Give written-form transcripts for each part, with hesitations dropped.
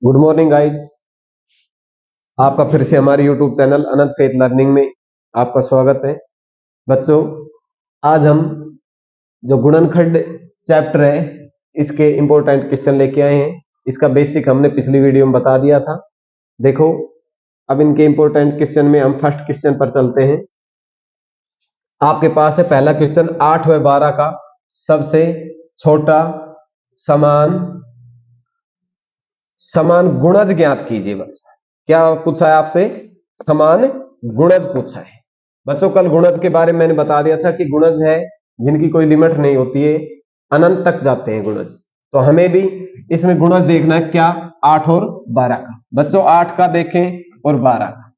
Good morning guys. आपका फिर से हमारे यूट्यूब चैनल अनंत फेथ लर्निंग में आपका स्वागत है। बच्चों, आज हम जो गुणनखंड चैप्टर है इसके इंपॉर्टेंट क्वेश्चन लेके आए हैं। इसका बेसिक हमने पिछली वीडियो में बता दिया था। देखो, अब इनके इंपॉर्टेंट क्वेश्चन में हम फर्स्ट क्वेश्चन पर चलते हैं। आपके पास है पहला क्वेश्चन, 8 व 12 का सबसे छोटा समान गुणज ज्ञात कीजिए। बच्चों, क्या पूछा है आपसे? समान गुणज पूछा है। बच्चों, कल गुणज के बारे में मैंने बता दिया था कि गुणज है जिनकी कोई लिमिट नहीं होती है, अनंत तक जाते हैं गुणज। तो हमें भी इसमें गुणज देखना है, क्या? 8 और 12 का। बच्चों, 8 का देखें और 12 का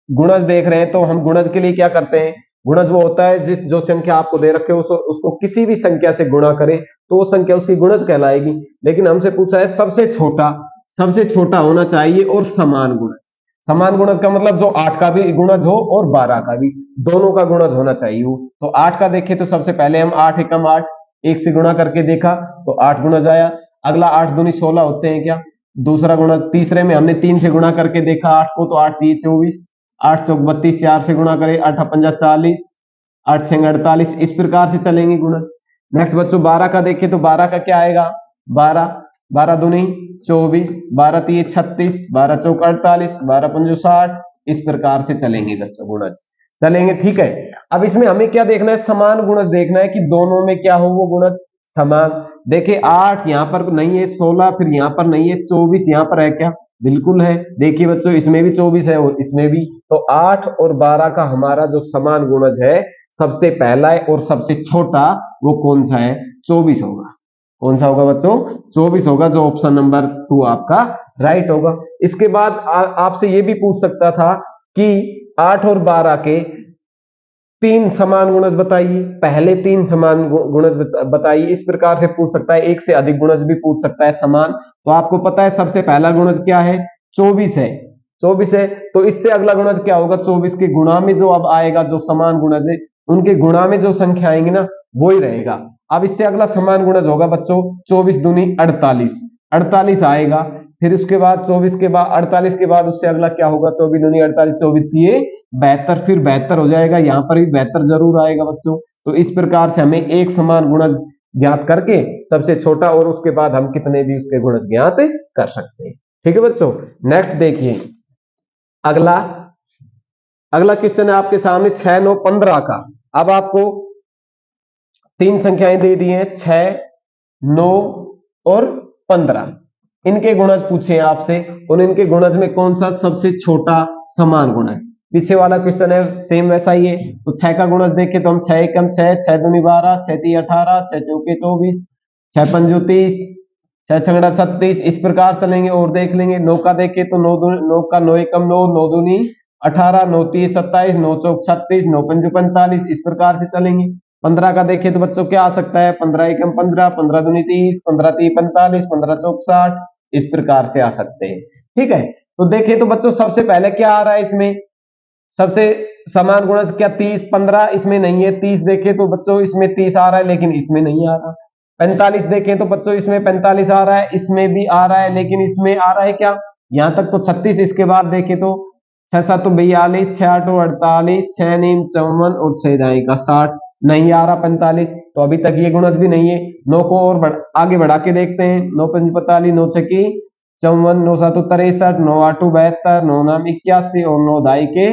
गुणज देख रहे हैं तो हम गुणज के लिए क्या करते हैं? गुणज वो होता है जिस जो संख्या आपको दे रखे हो उसको किसी भी संख्या से गुणा करें तो वो संख्या उसकी गुणज कहलाएगी। लेकिन हमसे पूछा है सबसे छोटा होना चाहिए और समान गुणज। समान गुणज का मतलब जो 8 का भी गुणज हो और 12 का भी, दोनों का गुणज होना चाहिए वो। तो 8 का देखें तो सबसे पहले हम 8 एकम 8 1 से गुणा करके देखा तो 8 गुणज आया। अगला 8 दूनी 16 होते हैं क्या? दूसरा गुणज। तीसरे में हमने 3 से गुणा करके देखा 8 को तो 8 दिए 24, 8 चौक 32, 4 से गुणा करें 8 पंजा 40, 8 छंग 48। इस प्रकार से चलेंगे गुणज। नेक्स्ट बच्चों 12 का देखें तो 12 का क्या आएगा? 12, 12 दूनी 24, 12 तीय 36, 12 चौक 48, 12 पंजो 60। इस प्रकार से चलेंगे बच्चों गुणज, चलेंगे। ठीक है। अब इसमें हमें क्या देखना है? समान गुणज देखना है कि दोनों में क्या हो वो गुणज समान। देखिए 8 यहाँ पर नहीं है, 16 फिर यहाँ पर नहीं है, 24 यहाँ पर है क्या? बिल्कुल है। देखिए बच्चों, इसमें भी 24 है और इसमें भी। तो 8 और 12 का हमारा जो समान गुणज है सबसे पहला है और सबसे छोटा वो कौन सा है? 24 होगा। कौन सा होगा बच्चों? 24 होगा, जो ऑप्शन नंबर 2 आपका राइट होगा। इसके बाद आपसे ये भी पूछ सकता था कि 8 और 12 के 3 समान गुणज बताइए, पहले 3 समान गुणज बताइए। इस प्रकार से पूछ सकता है, एक से अधिक गुणज भी पूछ सकता है समान। तो आपको पता है सबसे पहला गुणज क्या है? 24 है। 24 है तो इससे अगला गुणज क्या होगा? 24 के गुणा में जो अब आएगा, जो समान गुणज है उनके गुणा में जो संख्या आएंगी ना वो ही रहेगा। अब इससे अगला समान गुणज होगा बच्चों 24 दूनी 48, 48 आएगा। फिर उसके बाद 24 के बाद 48 के बाद उससे अगला क्या होगा? 24 दूनी 48, 24 दिए 72, फिर 72 हो जाएगा। यहाँ पर भी 72 जरूर आएगा बच्चों। तो इस प्रकार से हमें एक समान गुणज ज्ञात करके सबसे छोटा और उसके बाद हम कितने भी उसके गुणज ज्ञात कर सकते हैं। ठीक है बच्चों। नेक्स्ट देखिए, अगला क्वेश्चन है आपके सामने 6, 9, 15 का। अब आपको 3 संख्याएं दे दी हैं, 6, 9 और 15। इनके गुणज पूछे आपसे और इनके गुणज में कौन सा सबसे छोटा समान गुणज? पीछे वाला क्वेश्चन है सेम वैसा ही है। तो 6 का गुणज देखे तो हम 6 एकम 6, 6 दूनी 12, 6 ती 18, 6 चौके 24, 6 पंजो 30, 6 छंगड़ा 36। इस प्रकार चलेंगे और देख लेंगे। 9 का देखे तो 9 का 9 एकम 9, 9 दूनी 18, 9 ती 27, 9 चौक 36, 9 पंजो 45। इस प्रकार से चलेंगे। 15 का देखे तो बच्चों क्या आ सकता है? 15 एकम 15, 15 दूनी 30, 15 ती 45, 15 चौक 60। इस प्रकार से आ सकते हैं। ठीक है। तो देखें तो बच्चों सबसे पहले क्या आ रहा है इसमें? सबसे समान गुणज क्या? 30, 15 इसमें नहीं है। 30 देखें तो बच्चों इसमें 30 आ रहा है लेकिन इसमें नहीं आ रहा। 45 देखें तो बच्चों इसमें 45 आ रहा है, इसमें भी आ रहा है लेकिन इसमें आ रहा है क्या? यहां तक तो 36। इसके बाद देखें तो 6 7 42, 6 8 48, 6 9 54 और 6 दाई का 60। नहीं आ रहा 45। तो अभी तक ये गुणज भी नहीं है। 9 को और आगे बढ़ा के देखते हैं। 9 5 45, 9 6 की 54, 9 7 63, 9 8 72, 9 9 81 और 9 दाई के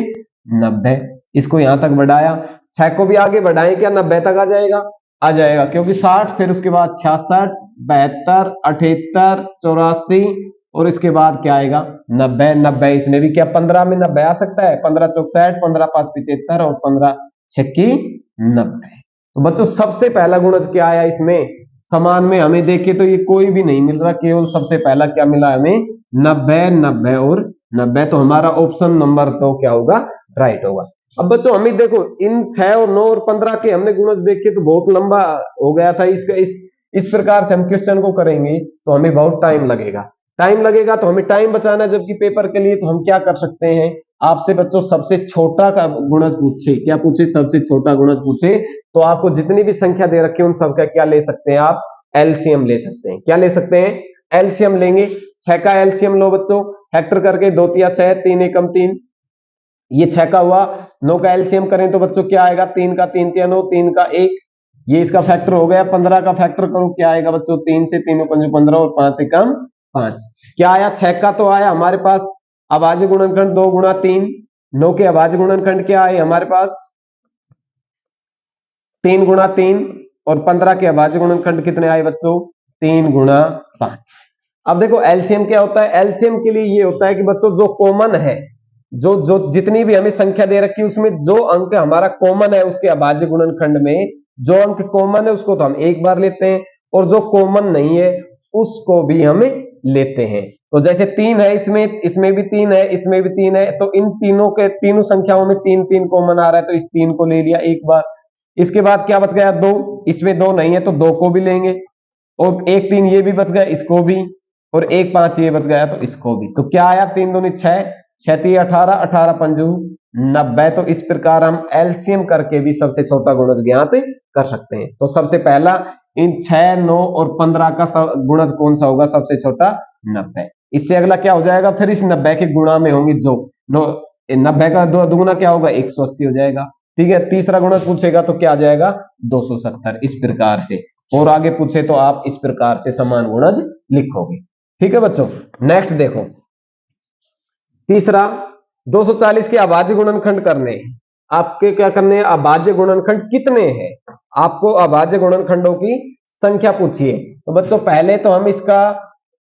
90। इसको यहां तक बढ़ाया। 6 को भी आगे बढ़ाएं क्या? 90 तक आ जाएगा? आ जाएगा, क्योंकि 60 फिर उसके बाद 66, 72, 78, 84 और इसके बाद क्या आएगा? 90। 90 इसमें भी क्या 15 में 90 आ सकता है? 15 चौक 60, 15 5 75 और 15 छक्की 90। तो बच्चों सबसे पहला गुणज क्या आया इसमें? समान में हमें देखे तो ये कोई भी नहीं मिल रहा, केवल सबसे पहला क्या मिला हमें? 90, 90 और 90। तो हमारा ऑप्शन नंबर 2 क्या होगा? राइट होगा। अब बच्चों हमें देखो इन 6 और 9 और 15 के हमने गुणज देखे तो बहुत लंबा हो गया था। इस प्रकार से हम क्वेश्चन को करेंगे तो हमें बहुत टाइम लगेगा। तो हमें टाइम बचाना है जबकि पेपर के लिए, तो हम क्या कर सकते हैं? आपसे बच्चों सबसे छोटा का गुणज पूछे, क्या पूछे? सबसे छोटा गुणज पूछे तो आपको जितनी भी संख्या दे रखी है उन सबका क्या ले सकते हैं आप? एलसीएम ले सकते हैं। क्या ले सकते हैं? एलसीएम लेंगे। 6 का एलसीएम लो बच्चों, फैक्टर करके 2 तिया 6, 3 एकम 3, ये 6 का हुआ। 9 का एलसीएम करें तो बच्चों क्या आएगा, 3 का 3 तिया 9, 3 का 1, ये इसका फैक्टर हो गया। 15 का फैक्टर करो, क्या आएगा बच्चों, 3 से 3 पंजे 15 और 5 एकम 5, क्या आया, 6 का तो आया हमारे पास अभाज्य गुणनखंड 2 गुणा 3, 9 के अभाज्य गुणनखंड क्या आए हमारे पास 3 गुणा 3, और 15 के अभाज्य गुणनखंड कितने आए बच्चों, 3 गुणा 5। अब देखो एलसीएम क्या होता है, एलसीएम के लिए ये होता है कि बच्चों जो कॉमन है, जो जो जितनी भी हमें संख्या दे रखी है उसमें जो अंक हमारा कॉमन है उसके अभाज्य गुणनखंड में जो अंक कॉमन है उसको तो हम एक बार लेते हैं, और जो कॉमन नहीं है उसको भी हम लेते हैं। तो जैसे 3 है इसमें, इसमें भी 3 है, इसमें भी 3 है, तो इन तीनों के तीनों संख्याओं में 3 3 कॉमन आ रहा है, तो इस 3 को ले लिया एक बार। इसके बाद क्या बच गया 2, इसमें 2 नहीं है तो 2 को भी लेंगे, और 1 3 ये भी बच गया इसको भी, और 1 5 ये बच गया तो इसको भी। तो क्या आया, 3 दूनी 6, 6 3 18, 18 पंजू 90। तो इस प्रकार हम एलसीएम करके भी सबसे छोटा गुणज ज्ञात कर सकते हैं। तो सबसे पहला इन 6 9 और 15 का गुणज कौन सा होगा, सबसे छोटा 90। इससे अगला क्या हो जाएगा, फिर इस 90 के गुणा में होंगे जो 90 का दुगुना क्या होगा 180 हो जाएगा। ठीक है, तीसरा गुणज पूछेगा तो क्या आ जाएगा 270। इस प्रकार से, और आगे पूछे तो आप इस प्रकार से समान गुणज लिखोगे। ठीक है बच्चों, नेक्स्ट देखो तीसरा 240 के अभाज्य गुणनखंड करने। आपके क्या करने हैं, अभाज्य गुणनखंड कितने हैं, आपको अभाज्य गुणनखंडों की संख्या पूछिए। तो बच्चों पहले तो हम इसका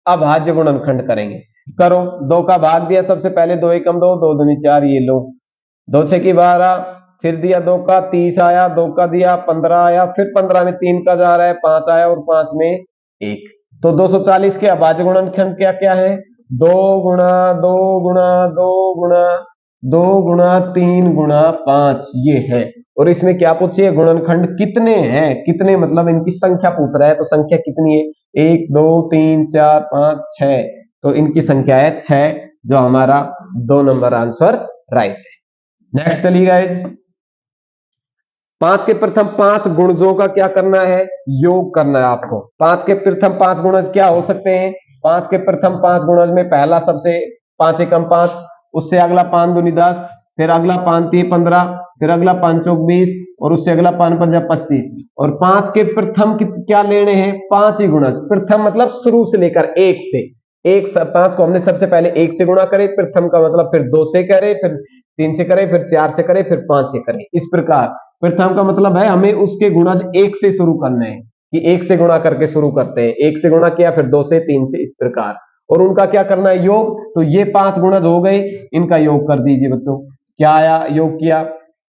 अभाज्य गुणनखंड करेंगे। करो, 2 का भाग दिया सबसे पहले, 2 एकम 2, 2 दूनी 4, ये लो, 2 6 की 12, फिर दिया 2 का 30 आया, 2 का दिया 15 आया, फिर 15 में 3 का जा रहा है 5 आया, और 5 में 1। तो 240 के अभाज्य गुणनखंड क्या क्या है, 2 गुणा 2 गुणा 2 गुणा 2 गुणा 3 गुणा 5 ये है। और इसमें क्या पूछिए, गुणनखंड कितने हैं, कितने मतलब इनकी संख्या पूछ रहा है, तो संख्या कितनी है 1 2 3 4 5 6, तो इनकी संख्या है 6, जो हमारा 2 नंबर आंसर राइट है। नेक्स्ट चलिए गाइस, 5 के प्रथम 5 गुणजों का क्या करना है, योग करना है आपको। 5 के प्रथम 5 गुणज क्या हो सकते हैं, 5 के प्रथम 5 गुणज में पहला सबसे 5 एकम 5, उससे अगला 5 दूनी 10, फिर अगला 5 3 15, फिर अगला 5 चौक 20, और उससे अगला 5 पंजा 25। और 5 के प्रथम क्या लेने हैं, 5 ही गुणज। प्रथम मतलब शुरू से लेकर 1 से, 5 को हमने सबसे पहले 1 से गुणा करे, प्रथम का मतलब फिर 2 से करे, फिर 3 से करे, फिर 4 से करे, फिर 5 से करे। इस प्रकार प्रथम का मतलब है हमें उसके गुणज 1 से शुरू करने हैं, कि 1 से गुणा करके शुरू करते हैं, 1 से गुणा किया, फिर 2 से, 3 से, इस प्रकार। और उनका क्या करना है, योग। तो ये 5 गुणज हो गए, इनका योग कर दीजिए बच्चों। क्या आया, योग किया,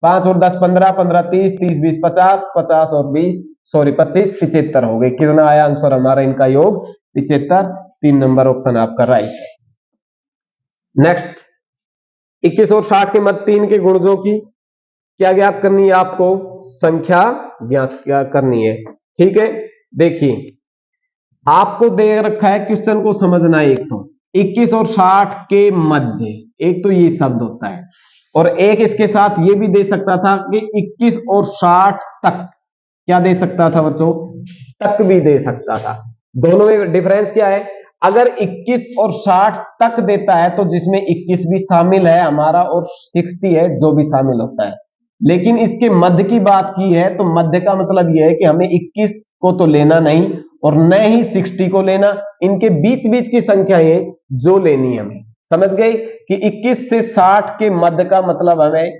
5 और 10 15, 15 30, 30 20 50, 50 और 20 सॉरी 25 75 हो गए। कितना आया आंसर हमारा इनका योग 75। 3 नंबर ऑप्शन आपका राइट है। नेक्स्ट 21 और 60 के मध्य 3 के गुणजों की क्या ज्ञात करनी है, आपको संख्या ज्ञात क्या करनी है। ठीक है, देखिए आपको दे रखा है, क्वेश्चन को समझना है। एक तो 21 और 60 के मध्य, एक तो ये शब्द होता है, और एक इसके साथ ये भी दे सकता था कि 21 और 60 तक, क्या दे सकता था बच्चों, तक भी दे सकता था। दोनों में डिफरेंस क्या है, अगर 21 और 60 तक देता है तो जिसमें 21 भी शामिल है हमारा और 60 है जो भी शामिल होता है। लेकिन इसके मध्य की बात की है तो मध्य का मतलब यह है कि हमें 21 को तो लेना नहीं और न ही 60 को लेना, इनके बीच बीच की संख्याएं जो लेनी है हमें। समझ गए कि 21 से 60 के मध्य का मतलब हमें,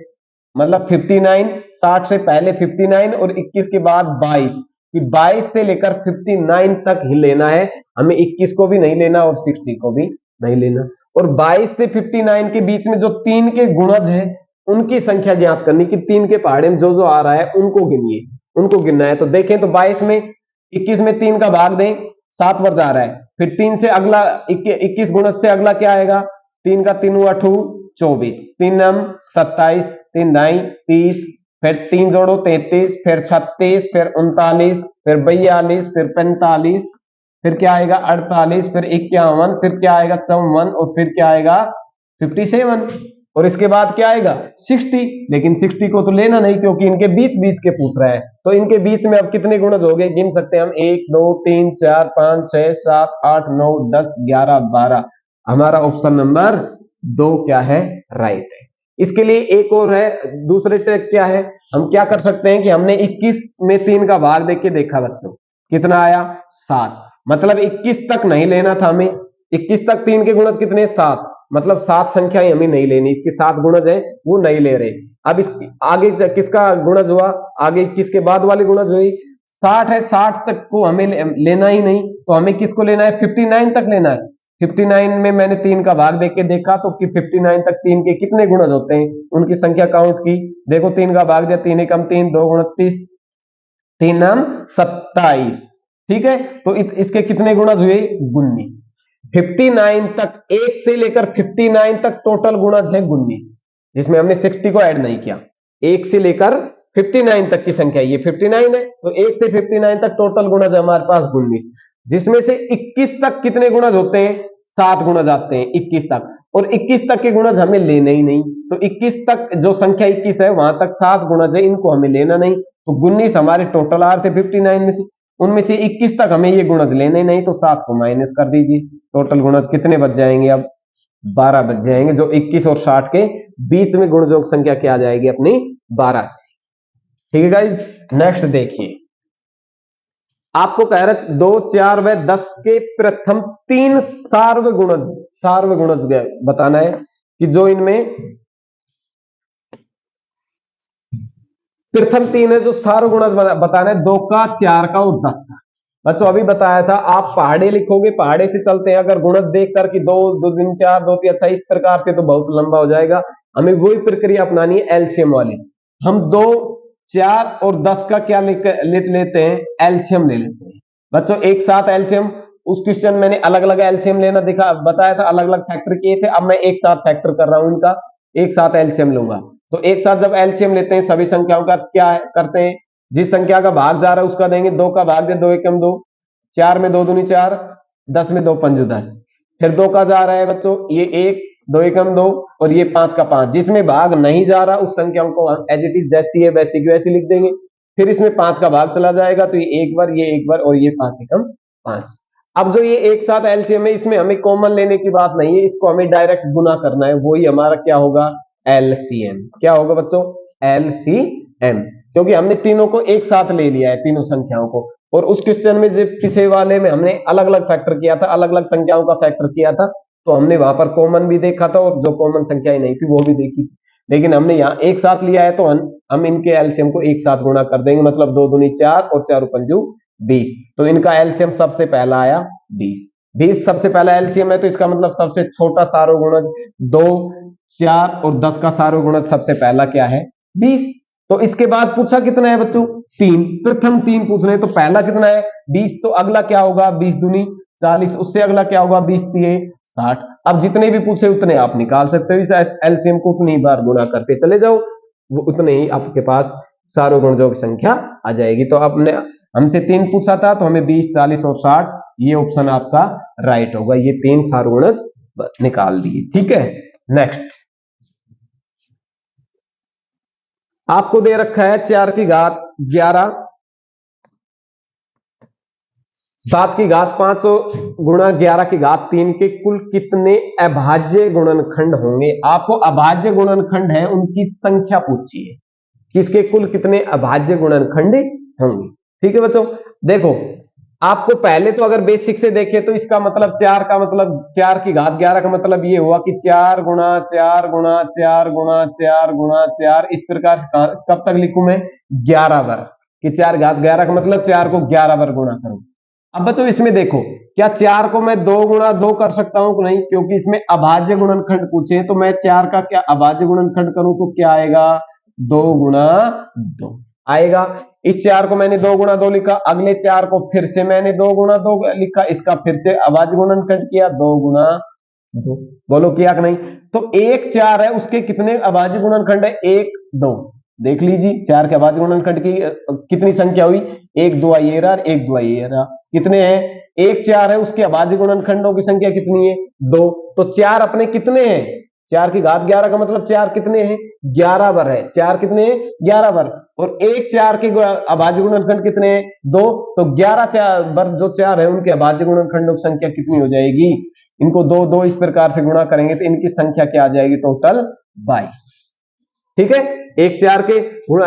मतलब 59, 60 से पहले 59 और 21 के बाद 22, कि 22 से लेकर 59 तक ही लेना है हमें, 21 को भी नहीं लेना और 60 को भी नहीं लेना। और 22 से 59 के बीच में जो 3 के गुणज है उनकी संख्या ज्ञात करनी, कि 3 के पहाड़े में जो जो आ रहा है उनको गिनिए, उनको गिनना है। तो देखें तो 22 में 21 में 3 का भाग दें, 7 बार जा रहा है, फिर 3 से अगला 21 गुणज से अगला क्या आएगा, 3 का 3 8 24, 3 9 27, 3 ढाई 30, फिर 3 जोड़ो 33, फिर 36, फिर 39, फिर 42, फिर 45, फिर क्या आएगा 48, फिर 51, फिर क्या आएगा 54, और फिर क्या आएगा 57। और इसके बाद क्या आएगा 60, लेकिन 60 को तो लेना नहीं क्योंकि इनके बीच बीच के पूछ रहा है। तो इनके बीच में अब कितने गुणज हो गए, गिन सकते हैं हम 1 2 3 4 5 6 7 8 9 10 11 12। हमारा ऑप्शन नंबर 2 क्या है, राइट है। इसके लिए एक और है, दूसरे ट्रिक क्या है, हम क्या कर सकते हैं कि हमने 21 में 3 का भाग देख के देखा बच्चों, कितना आया 7, मतलब 21 तक नहीं लेना था हमें, 21 तक 3 के गुणज कितने 7, मतलब 7 संख्याएं हमें नहीं लेनी, इसके 7 गुणज है वो नहीं ले रहे। अब इस आगे किसका गुणज हुआ, आगे 21 के बाद वाली गुणज हुई 60 है, 60 तक को हमें लेना ही नहीं, तो हमें किसको लेना है 59 तक लेना है। 59 में मैंने 3 का भाग देख के देखा तो कि 59 तक 3 के कितने गुणज होते हैं, उनकी संख्या काउंट की, देखो 3 का भाग दिया, 3 एकम 3, 2 29, 3 नाम 27, ठीक है। तो इसके कितने गुणज हुए 19। 59 तक, 1 से लेकर 59 तक टोटल गुणज है 19, जिसमें हमने 60 को ऐड नहीं किया। 1 से लेकर 59 तक की संख्या ये 59 है, तो 1 से 59 तक टोटल गुणज हमारे पास 19, जिसमें से 21 तक कितने गुणज होते हैं 7 गुणज आते हैं 21 तक, और 21 तक के गुणज हमें लेने ही नहीं, तो 21 तक जो संख्या 21 है वहां तक 7 गुणज है, इनको हमें लेना नहीं, तो 19 हमारे टोटल आ रहे थे 59 में से, उनमें से 21 तक हमें ये गुणज लेने नहीं, तो 7 को माइनस कर दीजिए, टोटल गुणज कितने बच जाएंगे, अब 12 बच जाएंगे, जो 21 और 60 के बीच में गुणजोग संख्या क्या आ जाएगी अपनी 12 से। ठीक है गाइज, नेक्स्ट देखिए, आपको कह रहे 2 4 व 10 के प्रथम 3 सार्वगुणज बताना है कि जो इनमें प्रथम 3 है, जो सार्वगुणज बताना है 2 का 4 का और 10 का। बच्चों अभी बताया था, आप पहाड़े लिखोगे, पहाड़े से चलते हैं, अगर गुणज देखकर कि 2 2 3 4 2 3 अच्छा इस प्रकार से तो बहुत लंबा हो जाएगा, हमें वही प्रक्रिया अपनानी है एलसीएम वाली। हम 2 4 और 10 का क्या लेते हैं, एलसीएम ले लेते हैं। बच्चों एक साथ एलसीएम, उस क्वेश्चन मैंने अलग अलग एलसीएम लेना दिखा बताया था, अलग अलग फैक्टर किए थे, अब मैं एक साथ फैक्टर कर रहा हूं, इनका एक साथ एलसीएम लूंगा। तो एक साथ जब एलसीएम लेते हैं सभी संख्याओं का, क्या करते हैं, जिस संख्या का भाग जा रहा है उसका देंगे, 2 का भाग दे 2 एकम 2, 4 में 2 दूनी 4, 10 में 2 पंजू 10, फिर 2 का जा रहा है बच्चों ये 1, 2 एकम 2, और ये 5 का 5, जिसमें भाग नहीं जा रहा उस संख्याओं को एज इट इज जैसी है वैसी की वैसी लिख देंगे। फिर इसमें 5 का भाग चला जाएगा, तो ये एक बार, ये एक बार, और ये 5 एकम 5। अब जो ये एक साथ एलसीएम है, इसमें हमें कॉमन लेने की बात नहीं है, इसको हमें डायरेक्ट गुना करना है, वही हमारा क्या होगा एलसीएम। क्या होगा बच्चों एलसीएम, क्योंकि हमने तीनों को एक साथ ले लिया है, तीनों संख्याओं को, और उस क्वेश्चन में जो पीछे वाले में हमने अलग अलग फैक्टर किया था, अलग अलग संख्याओं का फैक्टर किया था, तो हमने वहां पर कॉमन भी देखा था और जो कॉमन संख्याएं नहीं थी वो भी देखी थी, लेकिन हमने यहाँ एक साथ लिया है, तो हम इनके एलसीएम को एक साथ गुणा कर देंगे, मतलब 2 दूनी 4 और 4 पंजू 20, तो इनका एलसीएम सबसे पहला आया 20। 20 सबसे पहला एलसीएम है, तो इसका मतलब सबसे छोटा सार्वगुणज 2 4 और 10 का सार्वगुणज सबसे पहला क्या है 20। तो इसके बाद पूछा कितना है बच्चों 3, प्रथम 3 पूछने, तो पहला कितना है 20, तो अगला क्या होगा 20 दूनी 40, उससे अगला क्या होगा 20 तिये 60। अब जितने भी पूछे उतने आप निकाल सकते हो, इस एलसीएम को उतनी बार गुणा करते चले जाओ, वो उतने ही आपके पास सार्वगुणजोग संख्या आ जाएगी। तो आपने हमसे 3 पूछा था, तो हमें 20 40 और 60, ये ऑप्शन आपका राइट होगा, ये 3 सार्वगुणज निकाल दिए। ठीक है, नेक्स्ट आपको दे रखा है 4 की घात 11, 7 की घात 5 गुणा 11 की घात 3 के कुल कितने अभाज्य गुणनखंड होंगे। आपको अभाज्य गुणनखंड है उनकी संख्या पूछी है, किसके कुल कितने अभाज्य गुणनखंड होंगे। ठीक है बच्चों, देखो आपको पहले तो अगर बेसिक से देखें तो इसका मतलब 4 का मतलब 4 की घात 11 का मतलब ये हुआ कि 4 गुणा 4 गुणा 4 गुणा 4 गुणा 4, इस प्रकार से कब तक लिखूं मैं 11 बार, कि 4 घात 11 का मतलब 4 को 11 बार गुणा करूं। अब बच्चों इसमें देखो, क्या 4 को मैं 2 गुणा 2 कर सकता हूं कि नहीं, क्योंकि इसमें अभाज्य गुणनखंड पूछे, तो मैं 4 का क्या अभाज्य गुणनखंड करूं तो क्या आएगा 2 गुणा 2 आएगा। इस 4 को मैंने 2 गुणा 2 लिखा, अगले 4 को फिर से मैंने 2 गुणा 2 लिखा, इसका फिर से अभाज्य गुणनखंड किया 2 गुणा 2, बोलो किया कि नहीं। तो 1 4 है, उसके कितने अभाज्य गुणनखंड है 1 2, देख लीजिए 4 के अभाज्य गुणनखंड की कितनी संख्या हुई 1 2 ये रहा, 1 2 ये रहा, कितने हैं 1 4 है, उसके अभाज्य गुणनखंडों की संख्या कितनी है 2, तो 4 अपने कितने हैं 4 की घात 11 का मतलब 4 कितने हैं? 11 बार है। 4 कितने हैं? 11 बार। और एक 4 के अभाज्य गुणनखंड कितने हैं? 2। तो 11 बार जो 4 है उनके अभाज्य गुणनखंडों की संख्या कितनी हो जाएगी? इनको 2 2 इस प्रकार से गुणा करेंगे तो इनकी संख्या क्या आ जाएगी? टोटल 22। ठीक है, एक 4 के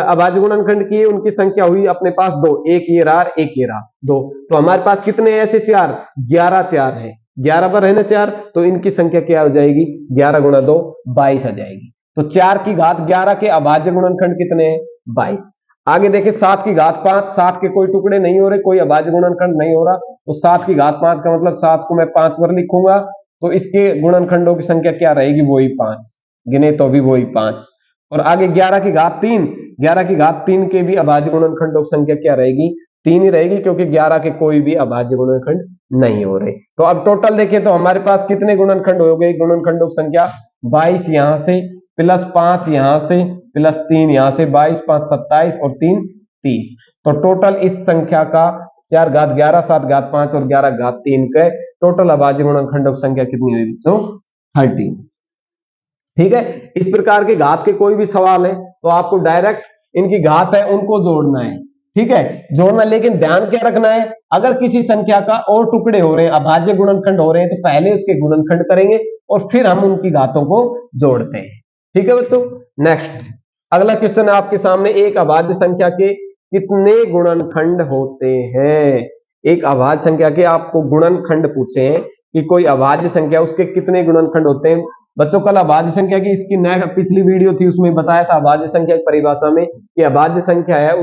अभाज्य गुणनखंड की उनकी संख्या हुई अपने पास 2, एक ये रहा, एक ये रहा 2। तो हमारे पास कितने ऐसे 4? 11 4 है। 11 पर है ना 4, तो इनकी संख्या क्या हो जाएगी? 11 गुणा 2 22 आ जाएगी। तो 4 की घात 11 के अभाज्य गुणनखंड कितने हैं? 22। आगे देखिए 7 की घात 5, 7 के कोई टुकड़े नहीं हो रहे, कोई अभाज्य गुणनखंड नहीं हो रहा, तो 7 की घात 5 का मतलब 7 को मैं 5 बार लिखूंगा, तो इसके गुणनखंडों की संख्या क्या रहेगी? वही 5, गिने तो भी वही 5। और आगे 11 की घात 3, 11 की घात 3 के भी अभाज्य गुणनखंडों की संख्या क्या रहेगी? 3 ही रहेगी, क्योंकि 11 के कोई भी अभाज्य गुणनखंड नहीं हो रहे। तो अब टोटल देखें तो हमारे पास कितने गुणनखंड हो गए? गुणनखंडों की संख्या 22 यहां से, प्लस 5 यहां से, प्लस 3 यहां से, 22 5 27 और 3 30। तो टोटल इस संख्या का 4 घात 11, 7 घात 5 और 11 घात 3 के टोटल अभाज्य गुणनखंडों की संख्या कितनी हुई? तो 13। ठीक है, इस प्रकार के घात के कोई भी सवाल है तो आपको डायरेक्ट इनकी घात है उनको जोड़ना है। ठीक है, जोड़ना, लेकिन ध्यान क्या रखना है, अगर किसी संख्या का और टुकड़े हो रहे हैं, अभाज्य गुणनखंड हो रहे हैं, तो पहले उसके गुणनखंड करेंगे और फिर हम उनकी घातों को जोड़ते हैं। ठीक है बच्चों, नेक्स्ट अगला क्वेश्चन है आपके सामने, एक अभाज्य संख्या के कितने गुणनखंड होते हैं? एक अभाज्य संख्या के आपको गुणनखंड पूछे हैं कि कोई अभाज्य संख्या उसके कितने गुणनखंड होते हैं। बच्चों कल अभाज्य संख्या की इसकी पिछली वीडियो थी, उसमें बताया था अभाज्य संख्या की परिभाषा में कि अभाज्य संख्या है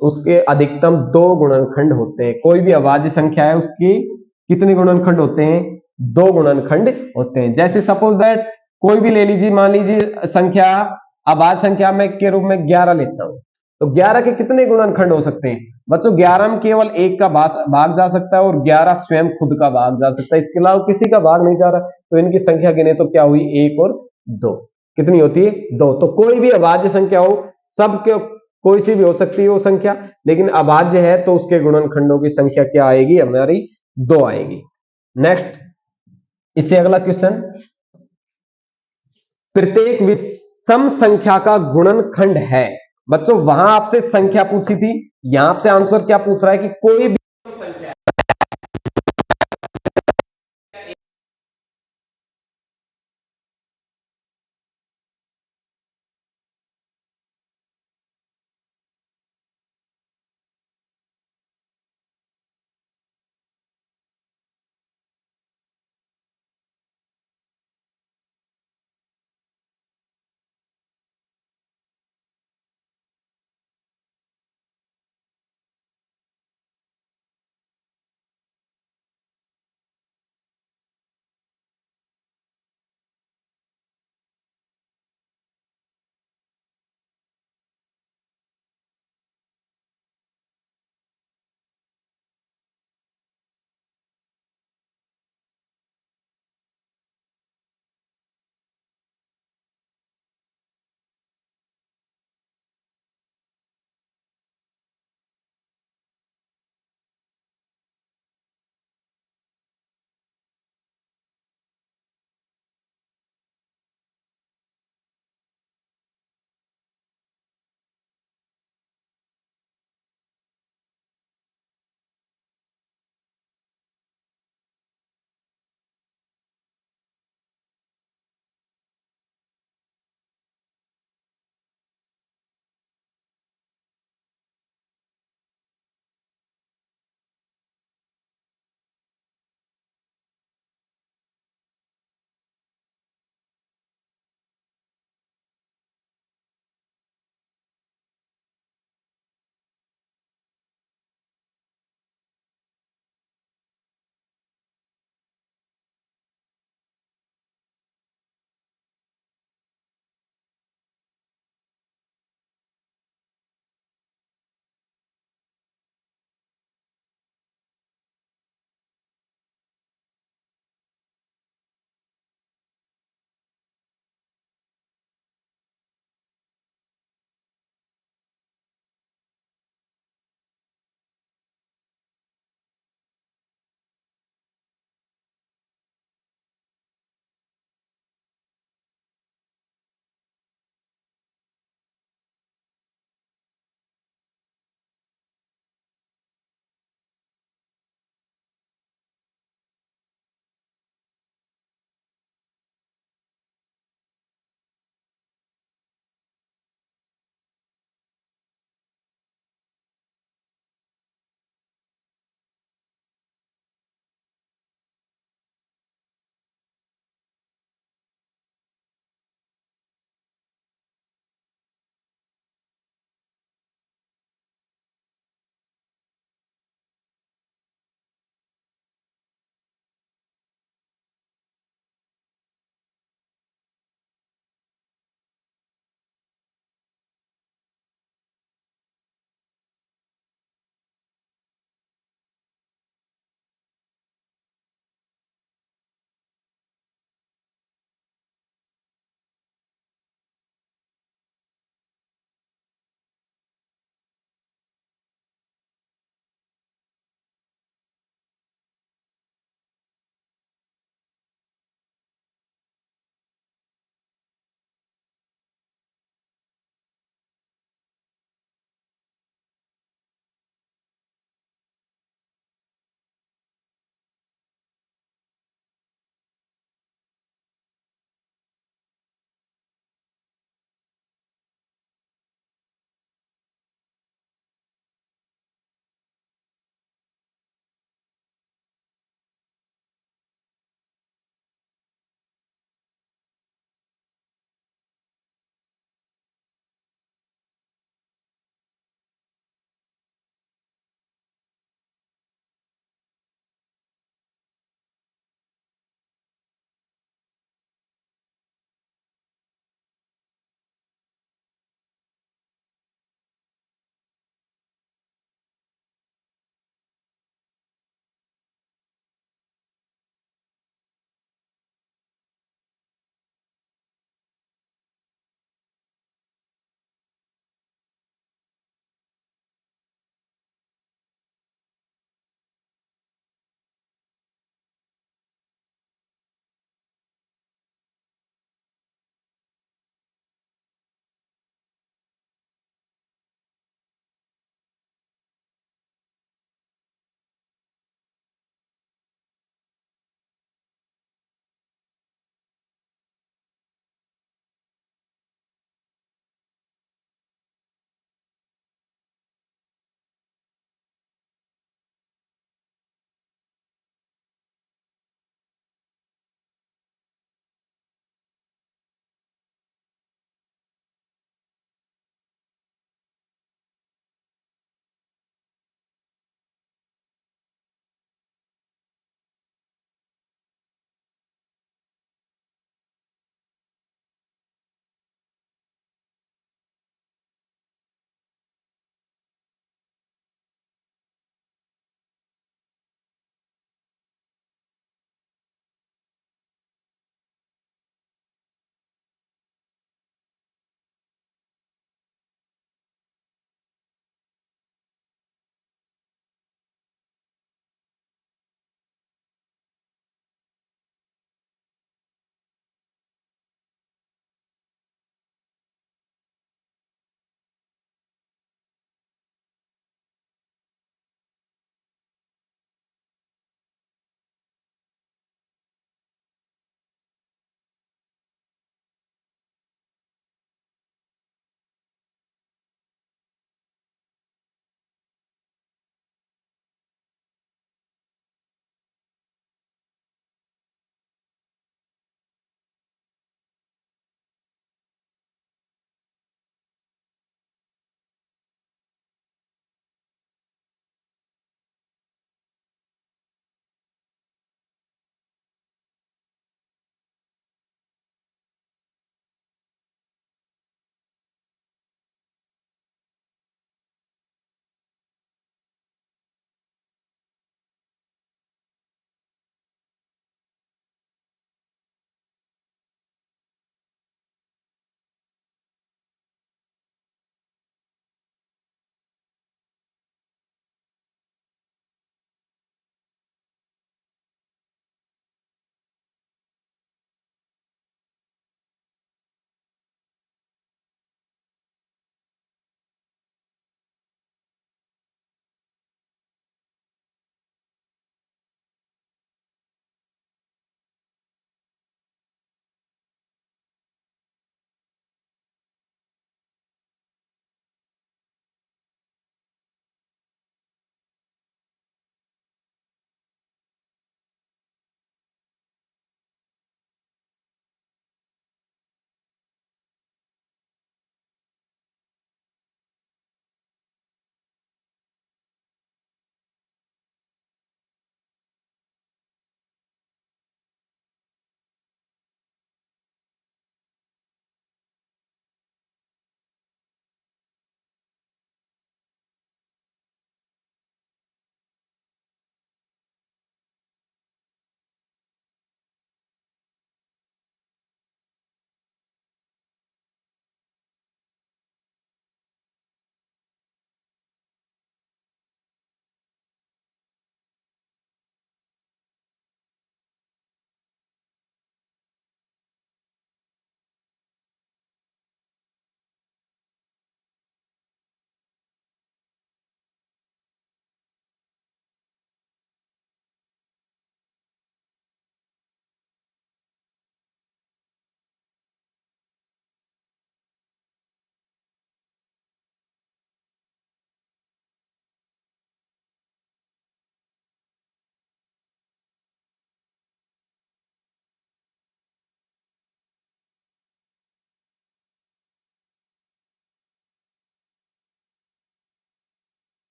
उसके अधिकतम 2 गुणनखंड होते हैं। कोई भी अभाज्य संख्या है उसके कितने गुणनखंड होते हैं? 2 गुणनखंड होते हैं। जैसे सपोज दैट कोई भी ले लीजिए, मान लीजिए संख्या अभाज्य संख्या में के रूप में 11 लेता हूं, तो 11 के कितने गुणनखंड हो सकते हैं? बच्चों 11 में केवल 1 का भाग जा सकता है और 11 स्वयं खुद का भाग जा सकता है, इसके अलावा किसी का भाग नहीं जा रहा। तो इनकी संख्या गिने तो क्या हुई? 1 और 2। कितनी होती है? 2। तो कोई भी अभाज्य संख्या हो, सबके कोई सी भी हो सकती है वो संख्या, लेकिन अभाज्य है तो उसके गुणनखंडों की संख्या क्या आएगी? हमारी 2 आएगी। नेक्स्ट, इससे अगला क्वेश्चन, प्रत्येक विषम संख्या का गुणनखंड है। बच्चों वहां आपसे संख्या पूछी थी, यहां से आंसर क्या पूछ रहा है कि कोई भी संख्या